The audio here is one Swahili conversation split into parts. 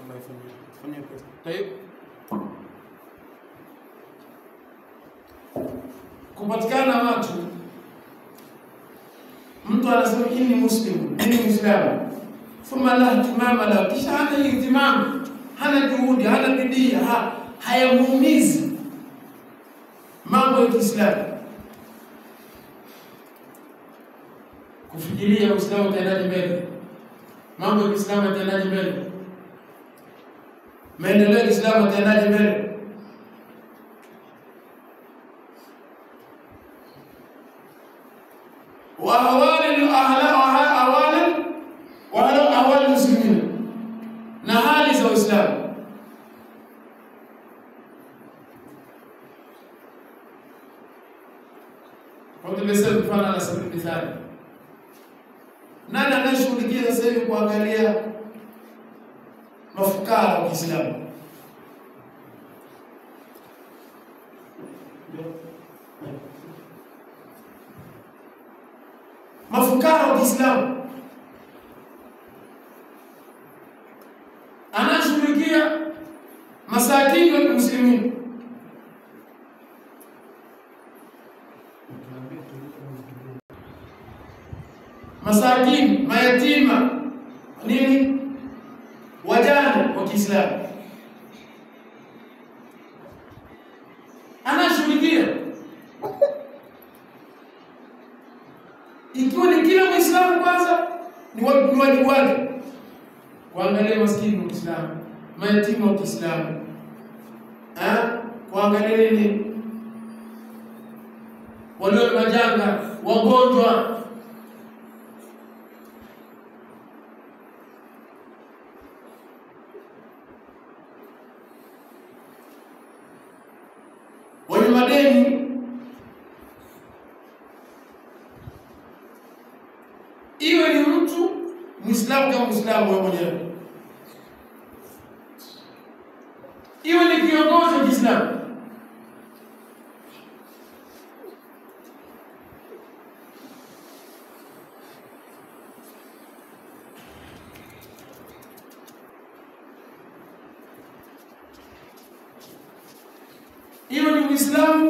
Allah ifanye pesa. Tayeb. Kupatikana watu mtu anasema inni muslimu, inni muislamu, thumma la ihtimama la, kisha hana ihtimamu, hana juhudi, hana bidii, hayamuumizi mambo ya Kiislamu, kufikiria Uislamu utaendaje mbele, mambo ya Kiislamu yataendaje mbele, maendeleo ya Kiislamu yataendaje mbele. وأهوال المسلمين نهالي زو إسلام. Kwa nimesema mfano na sababu mithali. Nani anashughulikia sasa hivi kuangalia mafukara wa Kiislamu? Mafukara wa Kiislamu anashughulikia masakini wa muslimin, masakini, mayatima, nini, wajane wa Kiislamu anashughulikia. Ikiwa ni kila Muislamu kwanza ni wajibu wake kuangalia maskini wa Kiislamu, mayatima wa Kiislamu, kuangalia nini, walio majanga, wagonjwa. Wenye madeni, iwe ni mtu Muislamu kama Muislamu wewe mwenyewe, iwe ni kiongozi wa Kiislamu, iwe ni Muislamu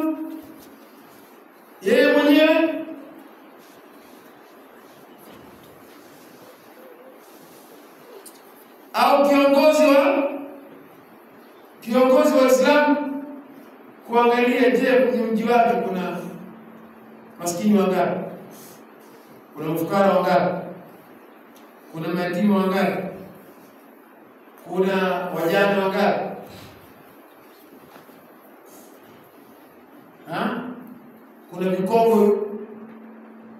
yeye mwenyewe au kiongozi wa Islam, kuangalia je, kwenye mji wake kuna maskini wangapi, kuna mfukara wangapi, kuna mayatima wangapi, kuna wajane wangapi, kuna vikongwe,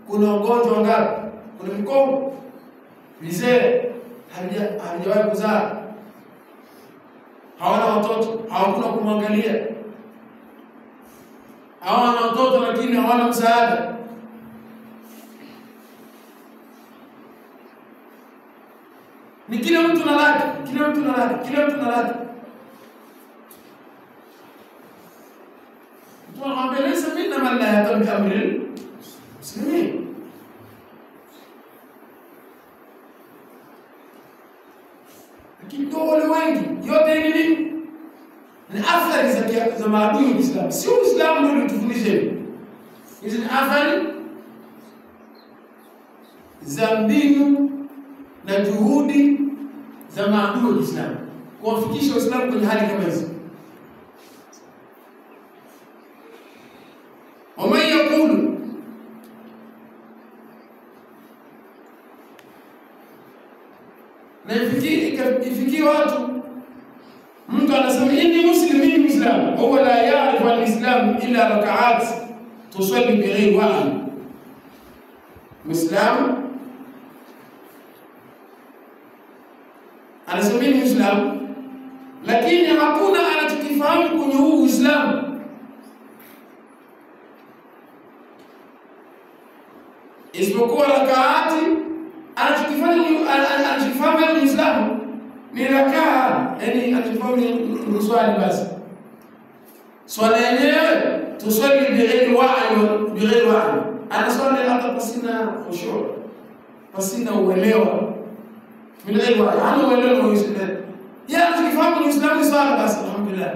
kuna wagonjwa wangapi, kuna vikongwe, vizee hawajawahi kuzaa, hawana watoto, hawakuna kumwangalia, hawana watoto lakini hawana msaada. Ni kila mtu na lake, kila mtu na lake, kila mtu na lake. Tunamwambia laysa minna man la yahtam bi amri muslimin. Lakini wale wengi yote ni nini? Ni athari za maadui wa Uislamu. Si Uislamu ndio unatufundisha. Hizi ni athari za mbinu na juhudi za maadui wa Uislamu kuwafikisha Uislamu kwenye hali kama hizo. ومن يقول na ifiki watu mtu anasema inni muslimin muslim huwa la ya'rifu al-islam illa rak'at tusalli bighayri wa'i. Muslim anasema ni Muislam lakini hakuna anachokifahamu kwenye huu Uislamu isipokuwa rakaati. Anachokifahamu ni Uislamu ni rakaa, yani anachofahamu ni swali basi. Swala yenyewe tuswali bighayri wa'i, anaswali hata pasina khushu', pasina uelewa, bighayri wa'i, hana uelewa wa Uislamu, Yeye anachokifahamu ni Uislamu ni swala basi, alhamdulillah.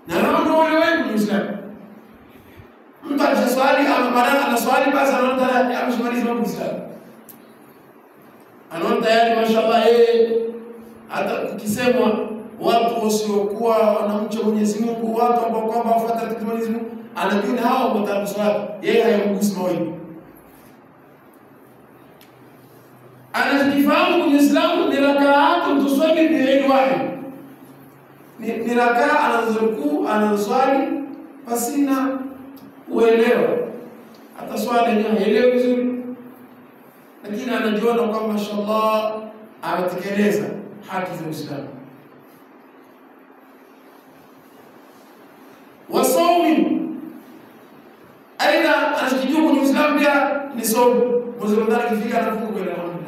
Na nao ndio wale wengi Uislamu. Mtu akiswali ama baada ana swali basi anaona tayari ameshamaliza mambo Uislamu. Anaona tayari mashallah hata ukisemwa watu wasiokuwa wanamcha Mwenyezi Mungu, watu ambao kwamba wafuata Mwenyezi Mungu, anajua hao wataswali, yeye hayamgusi moyo. Anajifahamu kwenye Uislamu ni rakaatu tuswali bi'id wahid. Ni rakaa anazurukuu anaswali pasina uelewa. Hata swali yenyewe haelewi vizuri. Lakini anajiona kwamba mashallah ametekeleza haki za Uislamu. Wasaumi aidha anashikijua kwenye Uislamu pia ni saumu. Mwezi wa Ramadhani ukifika anafunga kwa alhamdulillah.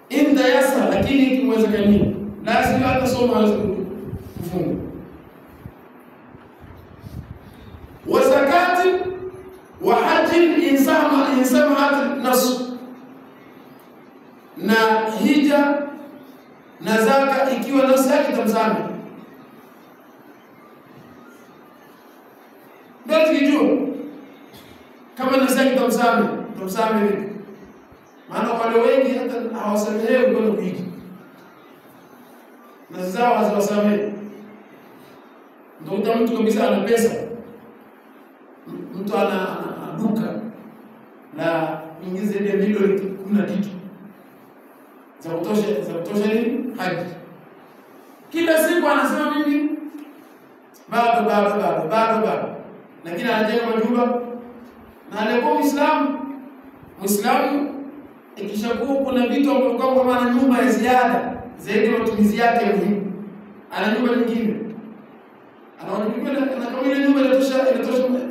Inda yasa, lakini ikimwezekani lazima hata somo hawezi kufunga. Wa zakati wa haji insama nas, na hija na zaka ikiwa nafsi yake tamsamehe. Ndio tukijua kama nafsi yake tamsamehe vipi? Maana wale wengi hata hawasamehewi kwa kuiga na zao haziwasamehe. Ndio mtu kabisa ana pesa, mtu ana duka na ingize ile milioni 10 kitu za kutosha nini haji. Kila siku anasema mimi baba, lakini anajenga majumba. Na alikuwa Muislamu ikishakuwa kuna vitu ambavyo kama maana nyumba ya ziada zaidi matumizi yake muhimu, ana nyumba nyingine, anaona na kama ile nyumba inatosha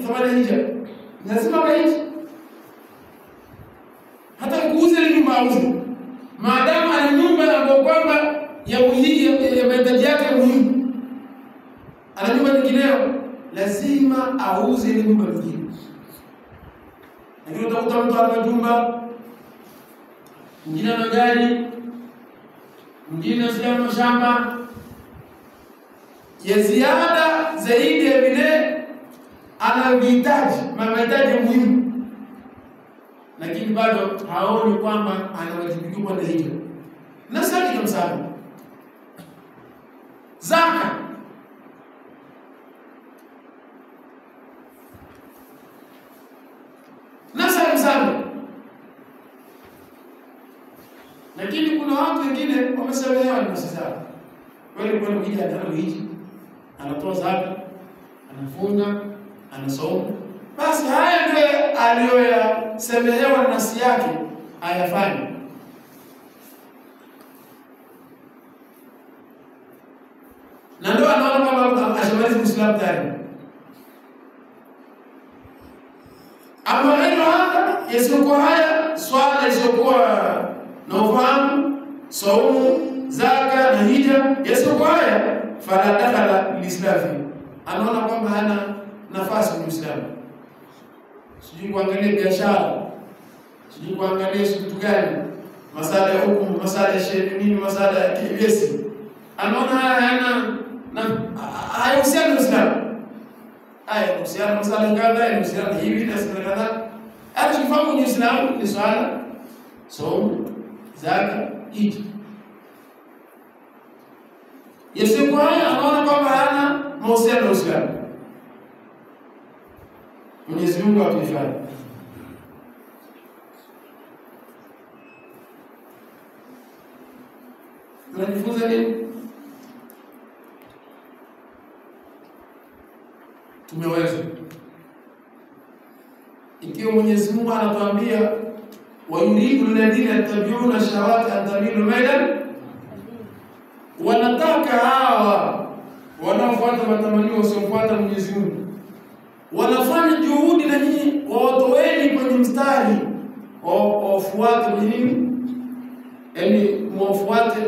thamani hija, lazima kaiji hata kuuza ile nyumba auze, maadamu ana nyumba ambayo kwamba ya muhimu ya mahitaji yake muhimu, ana nyumba nyingineyo, lazima auze ile nyumba nyingine. Lakini utakuta mtu ana jumba, mwingine ana gari, mwingine ana mashamba ya ziada zaidi ya vile anavihitaji, mahitaji muhimu, lakini bado haoni kwamba anawajibika kwa hija. Na sasa ni msaada. Zaka sana. Lakini kuna watu wengine wamesamehewa na nafsi zao. Wewe kwa nini hiji anatoa zaka, anafunga, anasoma, basi haya ndio aliyoyasamehewa na nafsi yake ayafanye. Na ndio anaona kama ashamaliza Uislamu tayari. Ama hayo hapa yasiyokuwa haya, swala yasiyokuwa na ufahamu, saumu, zaka na hija, yasiyokuwa haya fala dakhala lislafi, anaona kwamba hana nafasi kwenye Uislamu. Sijui kuangalia biashara, sijui kuangalia kitu gani, masala ya hukumu, masala ya sheria nini, masala ya kesi, anaona hana hayahusiani na Uislamu. Haya uhusiana masala kadha, uhusiana hivi na sala kadha. Akifahamu ni Uislamu ni swala, saumu, zaka, hija. Yasiyokuwa haya anaona kwamba hana mahusiano na Uislamu. Mwenyezi Mungu atuhifadhi. Tunajifunza nini? Tumeweza. Ikiwa Mwenyezi Mungu anatuambia wa yuridu alladhina yattabi'una shahawati an tamilu mailan, wanataka hawa wanaofuata matamanio wasiofuata Mwenyezi Mungu wanafanya juhudi na nyinyi wawatoeni kwenye mstari wafuate kwenye nini, yaani muwafuate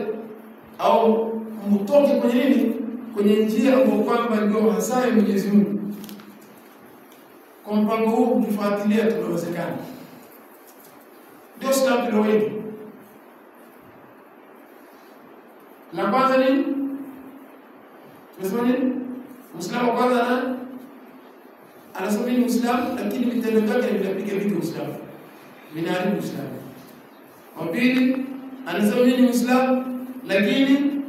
au mtoke kwenye nini, kwenye njia ambayo kwamba ndio hasa ya Mwenyezi Mungu. Kwa mpango huu ukifuatilia tunawezekana. Ndio sababu ndio wengi La kwanza nini? Tumesema nini? Muislamu kwanza anasema ni Muislamu, lakini vitendo vyake vinapiga vita Uislamu, vinaharibu Uislamu. Wa pili anasema ni Muislamu, lakini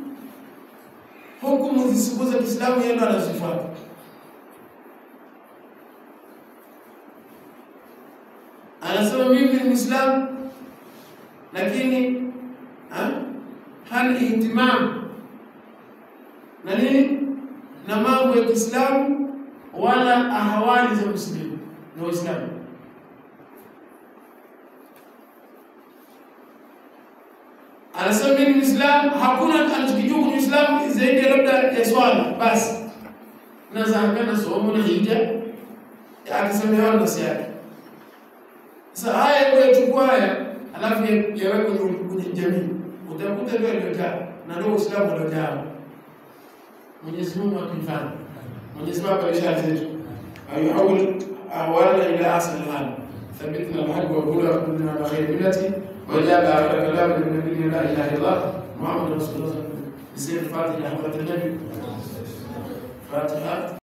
hukumu zisizokuwa za Kiislamu yeye ndo anazifuata. Anasema mimi ni Muislamu, lakini hana ihtimam na nini na mambo ya Kiislamu wala ahwali za Muslimu na Uislamu. Anasema mimi ni Muislamu, hakuna anachokijua kwa Uislamu zaidi labda ya swala basi na zaka na somo na hija, akisemewa na siasa. Sasa haya kwa chukua haya alafu yaweke kwenye jamii, utakuta ndio iliyojaa na ndio Uislamu uliojaa. Mwenyezi Mungu akifanya, Mwenyezi Mungu alisha zetu ayuhawil ahwalana ila asli hal thabitna alhaq wa qula kunna ala khayr millati wa jaa ala kalam min la ilaha illallah muhammadur rasulullah. Bismillahir rahmanir rahim. Fatiha.